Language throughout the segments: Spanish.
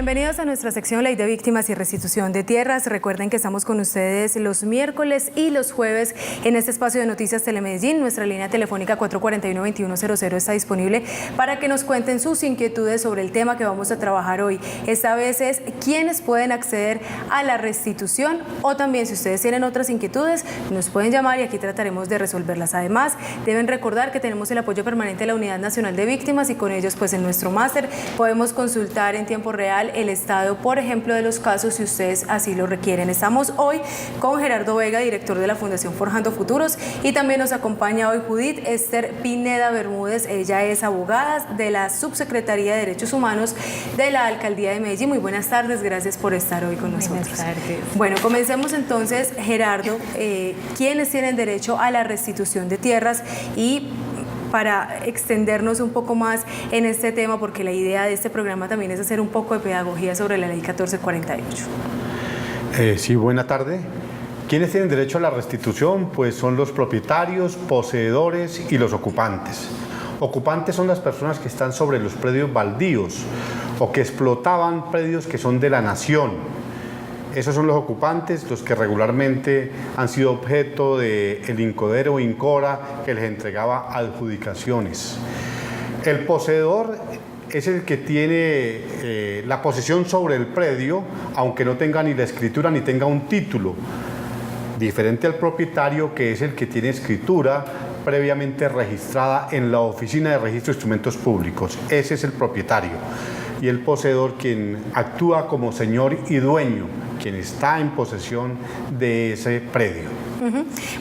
Bienvenidos a nuestra sección Ley de Víctimas y Restitución de Tierras. Recuerden que estamos con ustedes los miércoles y los jueves en este espacio de Noticias Telemedellín. Nuestra línea telefónica 441-2100 está disponible para que nos cuenten sus inquietudes sobre el tema que vamos a trabajar hoy. Esta vez es quiénes pueden acceder a la restitución, o también si ustedes tienen otras inquietudes nos pueden llamar y aquí trataremos de resolverlas. Además, deben recordar que tenemos el apoyo permanente de la Unidad Nacional de Víctimas y con ellos pues en nuestro máster podemos consultar en tiempo real el estado, por ejemplo, de los casos si ustedes así lo requieren. Estamos hoy con Gerardo Vega, director de la Fundación Forjando Futuros, y también nos acompaña hoy Judith Esther Pineda Bermúdez. Ella es abogada de la Subsecretaría de Derechos Humanos de la Alcaldía de Medellín. Muy buenas tardes, gracias por estar hoy con nosotros. Buenas tardes. Bueno, comencemos entonces, Gerardo. ¿Quiénes tienen derecho a la restitución de tierras? Y para extendernos un poco más en este tema, porque la idea de este programa también es hacer un poco de pedagogía sobre la Ley 1448. Sí, buena tarde. ¿Quiénes tienen derecho a la restitución? Pues son los propietarios, poseedores y los ocupantes. Ocupantes son las personas que están sobre los predios baldíos o que explotaban predios que son de la nación. Esos son los ocupantes, los que regularmente han sido objeto del INCODER o INCORA, que les entregaba adjudicaciones. El poseedor es el que tiene la posesión sobre el predio, aunque no tenga ni la escritura ni tenga un título, diferente al propietario, que es el que tiene escritura previamente registrada en la Oficina de Registro de Instrumentos Públicos. Ese es el propietario. Y el poseedor, quien actúa como señor y dueño, quien está en posesión de ese predio.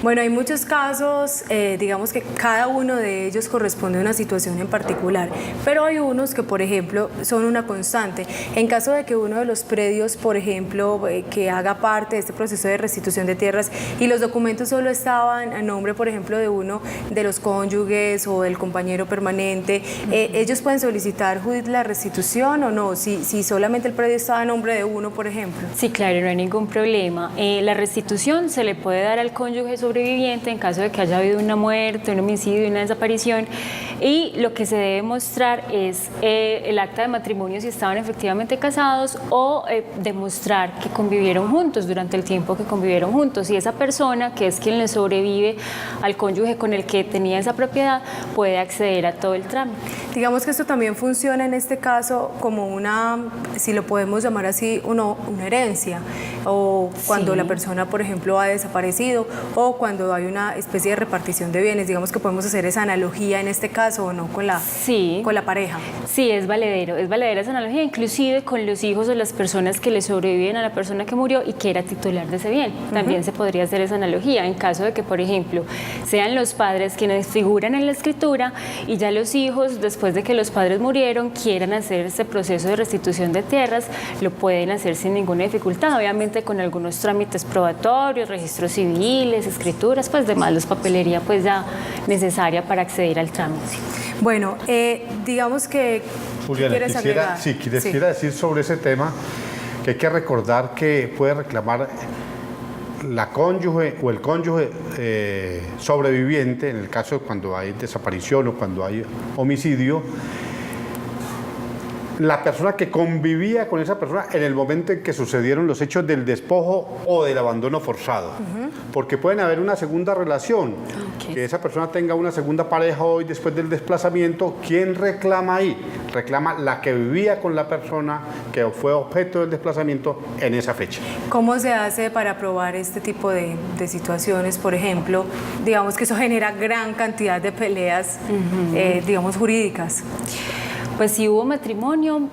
Bueno, hay muchos casos, digamos que cada uno de ellos corresponde a una situación en particular, pero hay unos que, por ejemplo, son una constante. En caso de que uno de los predios, por ejemplo, que haga parte de este proceso de restitución de tierras y los documentos solo estaban a nombre, por ejemplo, de uno de los cónyuges o del compañero permanente, ¿ellos pueden solicitar, Judith, la restitución o no? Si solamente el predio estaba a nombre de uno, por ejemplo. Sí, claro, no hay ningún problema. La restitución se le puede dar al cónyuge sobreviviente en caso de que haya habido una muerte, un homicidio y una desaparición, y lo que se debe mostrar es el acta de matrimonio si estaban efectivamente casados, o demostrar que convivieron juntos durante el tiempo que convivieron juntos, y esa persona, que es quien le sobrevive al cónyuge con el que tenía esa propiedad, puede acceder a todo el trámite. Digamos que esto también funciona en este caso como una, si lo podemos llamar así, una herencia, o cuando la persona, por ejemplo, ha desaparecido, o cuando hay una especie de repartición de bienes. Digamos que podemos hacer esa analogía en este caso, ¿o no? Con la pareja. Sí, es valedera esa analogía, inclusive con los hijos o las personas que le sobreviven a la persona que murió y que era titular de ese bien. También se podría hacer esa analogía en caso de que, por ejemplo, sean los padres quienes figuran en la escritura y ya los hijos, después de que los padres murieron, quieran hacer este proceso de restitución de tierras, lo pueden hacer sin ninguna dificultad, obviamente con algunos trámites probatorios, registros civiles, escrituras, pues demás, la papelería pues ya necesaria para acceder al trámite. Bueno, digamos que... Juliana, quisiera decir sobre ese tema que hay que recordar que puede reclamar la cónyuge o el cónyuge sobreviviente, en el caso de cuando hay desaparición o cuando hay homicidio, la persona que convivía con esa persona en el momento en que sucedieron los hechos del despojo o del abandono forzado. Porque pueden haber una segunda relación, que esa persona tenga una segunda pareja hoy después del desplazamiento. ¿Quién reclama ahí? Reclama la que vivía con la persona que fue objeto del desplazamiento en esa fecha. ¿Cómo se hace para probar este tipo de situaciones? Por ejemplo, digamos que eso genera gran cantidad de peleas, digamos, jurídicas. Pues si hubo matrimonio,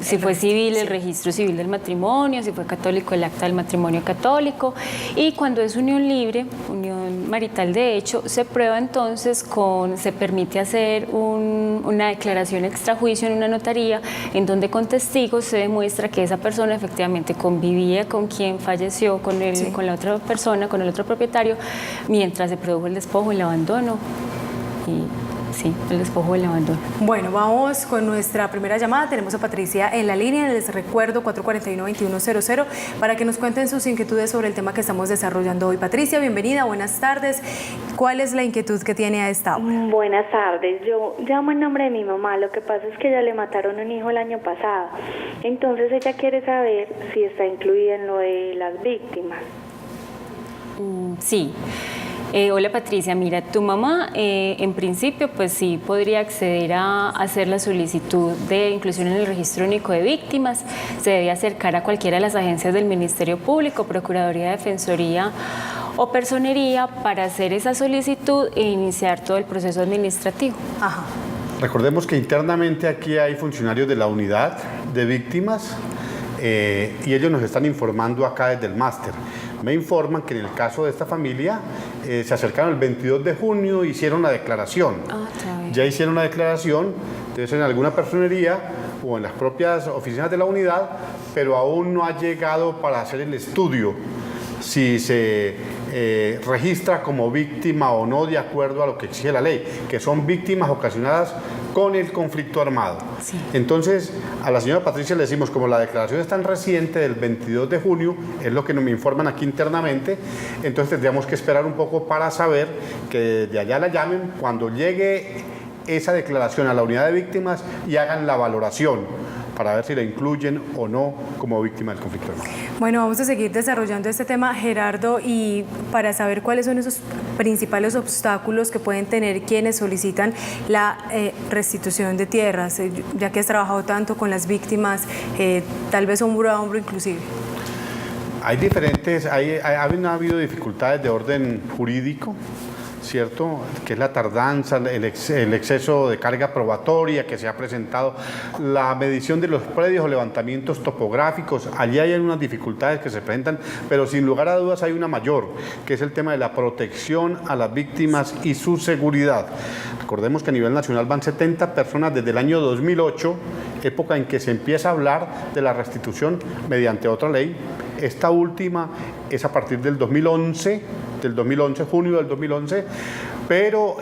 si fue civil, el registro civil del matrimonio, si fue católico, el acta del matrimonio católico, y cuando es unión libre, unión marital de hecho, se prueba entonces se permite hacer una declaración extrajuicio en una notaría, en donde con testigos se demuestra que esa persona efectivamente convivía con quien falleció, con la otra persona, con el otro propietario, mientras se produjo el despojo, el abandono. sí, el despojo o el abandono. Bueno, vamos con nuestra primera llamada. Tenemos a Patricia en la línea. Les recuerdo 449-2100 para que nos cuenten sus inquietudes sobre el tema que estamos desarrollando hoy. Patricia, bienvenida, buenas tardes. ¿Cuál es la inquietud que tiene a esta hora? Buenas tardes, yo llamo en nombre de mi mamá. Lo que pasa es que ella le mataron un hijo el año pasado. Entonces ella quiere saber si está incluida en lo de las víctimas. Sí. Hola Patricia, mira, tu mamá en principio pues sí podría acceder a hacer la solicitud de inclusión en el registro único de víctimas. Se debe acercar a cualquiera de las agencias del Ministerio Público, Procuraduría, Defensoría o Personería para hacer esa solicitud e iniciar todo el proceso administrativo. Ajá. Recordemos que internamente aquí hay funcionarios de la unidad de víctimas y ellos nos están informando acá desde el máster. Me informan que en el caso de esta familia se acercaron el 22 de junio e hicieron la declaración. Ya hicieron la declaración, entonces en alguna personería o en las propias oficinas de la unidad, pero aún no ha llegado para hacer el estudio si se registra como víctima o no de acuerdo a lo que exige la ley, que son víctimas ocasionadas con el conflicto armado. Sí. Entonces, a la señora Patricia le decimos, como la declaración es tan reciente del 22 de junio, es lo que nos informan aquí internamente, entonces tendríamos que esperar un poco para saber que de allá la llamen cuando llegue esa declaración a la unidad de víctimas y hagan la valoración para ver si la incluyen o no como víctima del conflicto armado. Bueno, vamos a seguir desarrollando este tema, Gerardo, y para saber cuáles son esos principales obstáculos que pueden tener quienes solicitan la restitución de tierras, ya que has trabajado tanto con las víctimas, tal vez hombro a hombro inclusive. Hay diferentes, ha habido dificultades de orden jurídico, ¿cierto? Que es la tardanza, el exceso de carga probatoria que se ha presentado, la medición de los predios o levantamientos topográficos. Allí hay unas dificultades que se presentan, pero sin lugar a dudas hay una mayor, que es el tema de la protección a las víctimas y su seguridad. Recordemos que a nivel nacional van 70 personas desde el año 2008, época en que se empieza a hablar de la restitución mediante otra ley. Esta última es a partir del 2011, junio del 2011, pero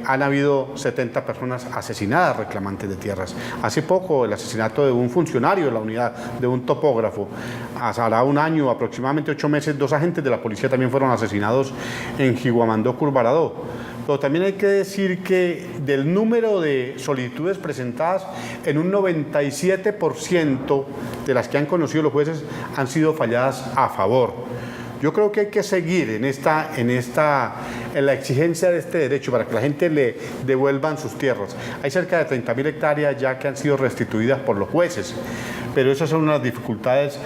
han habido 70 personas asesinadas reclamantes de tierras. Hace poco el asesinato de un funcionario de la unidad, de un topógrafo. Hará un año, aproximadamente 8 meses, 2 agentes de la policía también fueron asesinados en Jiguamandó, Curvaradó. Pero también hay que decir que del número de solicitudes presentadas, en un 97% de las que han conocido los jueces han sido falladas a favor. Yo creo que hay que seguir en la exigencia de este derecho para que la gente le devuelvan sus tierras. Hay cerca de 30.000 hectáreas ya que han sido restituidas por los jueces, pero esas son unas dificultades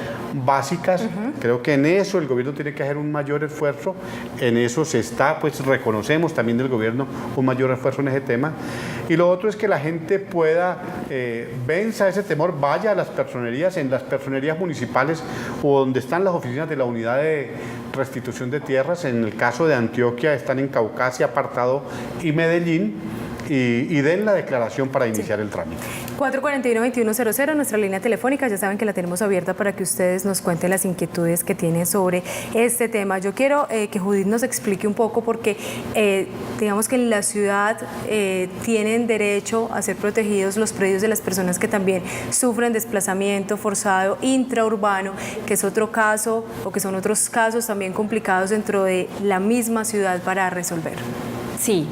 básicas. Creo que en eso el gobierno tiene que hacer un mayor esfuerzo, en eso se está, pues reconocemos también del gobierno un mayor esfuerzo en ese tema. Y lo otro es que la gente pueda venza ese temor, vaya a las personerías, en las personerías municipales o donde están las oficinas de la unidad de restitución de tierras. En el caso de Antioquia están en Caucasia, Apartado y Medellín, y den la declaración para iniciar el trámite. 449-2100, nuestra línea telefónica, ya saben que la tenemos abierta para que ustedes nos cuenten las inquietudes que tienen sobre este tema. Yo quiero que Judith nos explique un poco porque digamos que en la ciudad tienen derecho a ser protegidos los predios de las personas que también sufren desplazamiento forzado intraurbano, que es otro caso o que son otros casos también complicados dentro de la misma ciudad para resolver. Sí,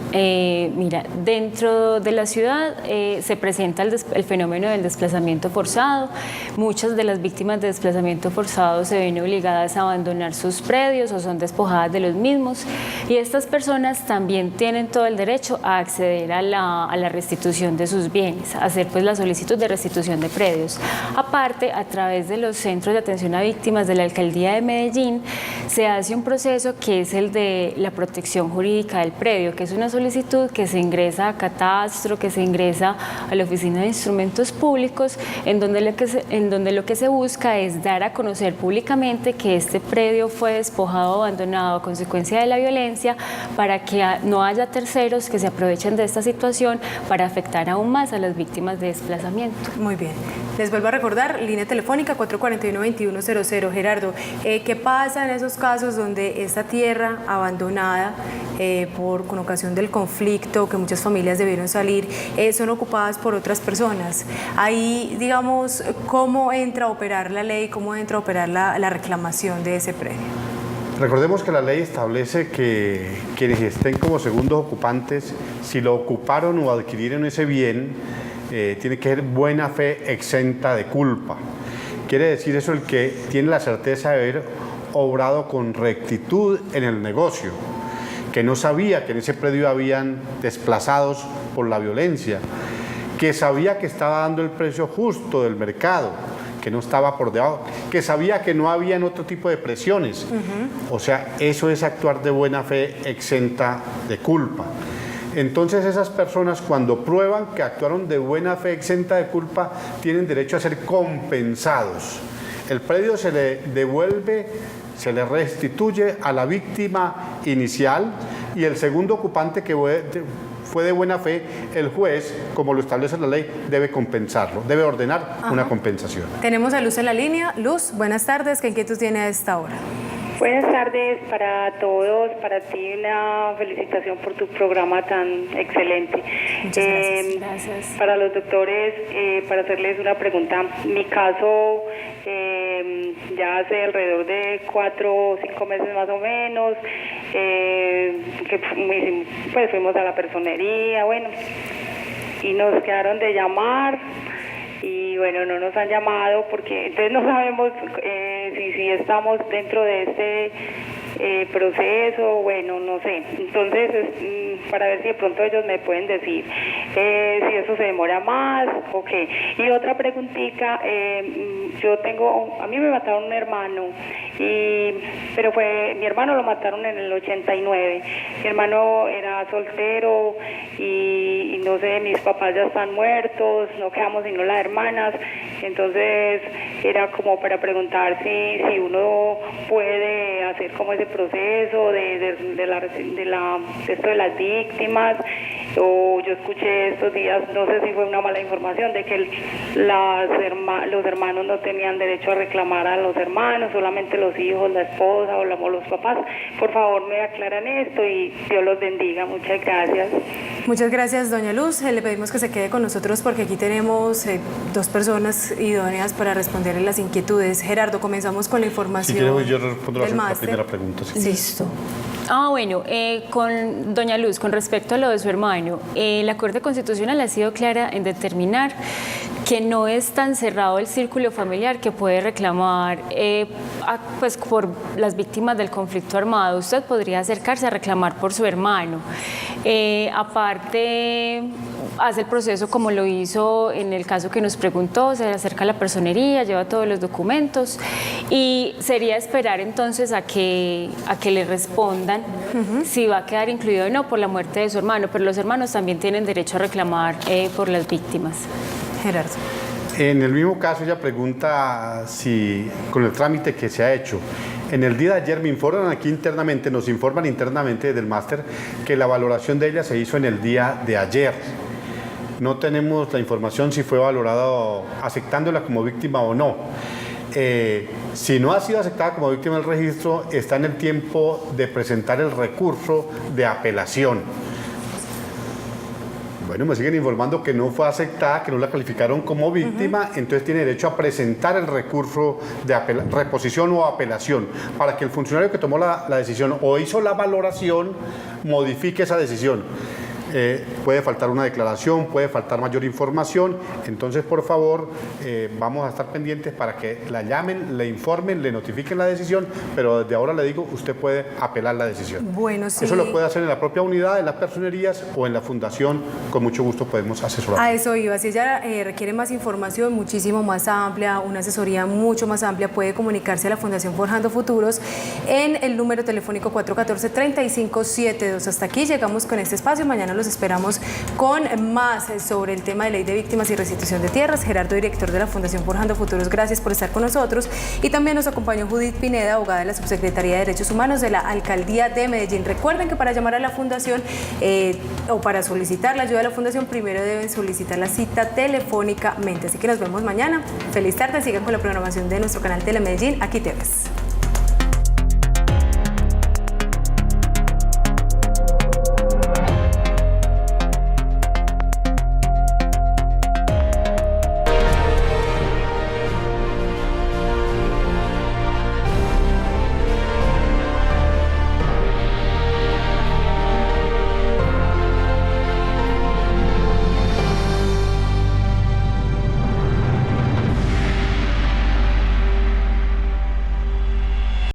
mira, dentro de la ciudad se presenta el fenómeno del desplazamiento forzado. Muchas de las víctimas de desplazamiento forzado se ven obligadas a abandonar sus predios o son despojadas de los mismos, y estas personas también tienen todo el derecho a acceder a la restitución de sus bienes, a hacer pues la solicitud de restitución de predios. Aparte, a través de los centros de atención a víctimas de la Alcaldía de Medellín, se hace un proceso que es el de la protección jurídica del predio, que es una solicitud que se ingresa a Catastro, que se ingresa a la Oficina de Instrumentos Públicos, en donde lo que se busca es dar a conocer públicamente que este predio fue despojado o abandonado a consecuencia de la violencia, para que no haya terceros que se aprovechen de esta situación para afectar aún más a las víctimas de desplazamiento. Muy bien. Les vuelvo a recordar, línea telefónica 441-2100. Gerardo, ¿qué pasa en esos casos donde esta tierra abandonada con ocasión del conflicto, que muchas familias debieron salir, son ocupadas por otras personas? Ahí, digamos, ¿cómo entra a operar la ley, cómo entra a operar la reclamación de ese predio? Recordemos que la ley establece que quienes estén como segundos ocupantes, si lo ocuparon o adquirieron ese bien, tiene que ser buena fe exenta de culpa. Quiere decir eso el que tiene la certeza de haber obrado con rectitud en el negocio, que no sabía que en ese predio habían desplazados por la violencia, que sabía que estaba dando el precio justo del mercado, que no estaba por debajo, que sabía que no habían otro tipo de presiones. O sea, eso es actuar de buena fe exenta de culpa. Entonces esas personas, cuando prueban que actuaron de buena fe exenta de culpa, tienen derecho a ser compensados. El predio se le devuelve, se le restituye a la víctima inicial, y el segundo ocupante que fue de buena fe, el juez, como lo establece la ley, debe compensarlo, debe ordenar una compensación. Tenemos a Luz en la línea. Luz, buenas tardes, ¿qué inquietud tiene a esta hora? Buenas tardes para todos, para ti una felicitación por tu programa tan excelente. Muchas gracias. Para los doctores, para hacerles una pregunta, mi caso ya hace alrededor de 4 o 5 meses más o menos, que pues fuimos a la personería, bueno, y nos quedaron de llamar. Y bueno, no nos han llamado porque entonces no sabemos si estamos dentro de este proceso, bueno, no sé. Entonces, para ver si de pronto ellos me pueden decir si eso se demora más o qué. Y otra preguntita, a mí me mataron un hermano, pero mi hermano lo mataron en el 89. Mi hermano era soltero y no sé, mis papás ya están muertos, no quedamos sino las hermanas. Entonces era como para preguntar si uno puede hacer como ese proceso de esto de las víctimas, o yo escuché estos días, no sé si fue una mala información, de que los hermanos no tenían derecho a reclamar a los hermanos, solamente los hijos, la esposa o los papás. Por favor, me aclaran esto y Dios los bendiga. Muchas gracias. Muchas gracias, doña Luz. Le pedimos que se quede con nosotros porque aquí tenemos 2 personas idóneas para responderle las inquietudes. Gerardo, comenzamos con la información. Si quiere, yo respondo la primera pregunta. Sí. Listo. Bueno, con doña Luz, con respecto a lo de su hermano, la Corte Constitucional ha sido clara en determinar que no es tan cerrado el círculo familiar que puede reclamar pues por las víctimas del conflicto armado. Usted podría acercarse a reclamar por su hermano. Aparte, hace el proceso como lo hizo en el caso que nos preguntó, se acerca a la personería, lleva todos los documentos y sería esperar entonces a que le respondan si va a quedar incluido o no por la muerte de su hermano, pero los hermanos también tienen derecho a reclamar por las víctimas. Gerardo. En el mismo caso, ella pregunta si con el trámite que se ha hecho. En el día de ayer nos informan internamente del máster que la valoración de ella se hizo en el día de ayer. No tenemos la información si fue valorado aceptándola como víctima o no. Si no ha sido aceptada como víctima del registro, está en el tiempo de presentar el recurso de apelación. Bueno, me siguen informando que no fue aceptada, que no la calificaron como víctima, entonces tiene derecho a presentar el recurso de reposición o apelación para que el funcionario que tomó la decisión o hizo la valoración modifique esa decisión. Puede faltar una declaración, puede faltar mayor información, entonces por favor vamos a estar pendientes para que la llamen, le informen, le notifiquen la decisión, pero desde ahora le digo, usted puede apelar la decisión. Bueno, sí. Eso lo puede hacer en la propia unidad, en las personerías o en la fundación, con mucho gusto podemos asesorar. A eso iba, si ella requiere más información muchísimo más amplia, una asesoría mucho más amplia, puede comunicarse a la Fundación Forjando Futuros en el número telefónico 414-3572. Hasta aquí llegamos con este espacio, mañana los esperamos con más sobre el tema de ley de víctimas y restitución de tierras. Gerardo, director de la Fundación Forjando Futuros, gracias por estar con nosotros. Y también nos acompañó Judith Pineda, abogada de la Subsecretaría de Derechos Humanos de la Alcaldía de Medellín. Recuerden que para llamar a la Fundación o para solicitar la ayuda de la Fundación, primero deben solicitar la cita telefónicamente. Así que nos vemos mañana. Feliz tarde, sigan con la programación de nuestro canal Telemedellín. Aquí te ves.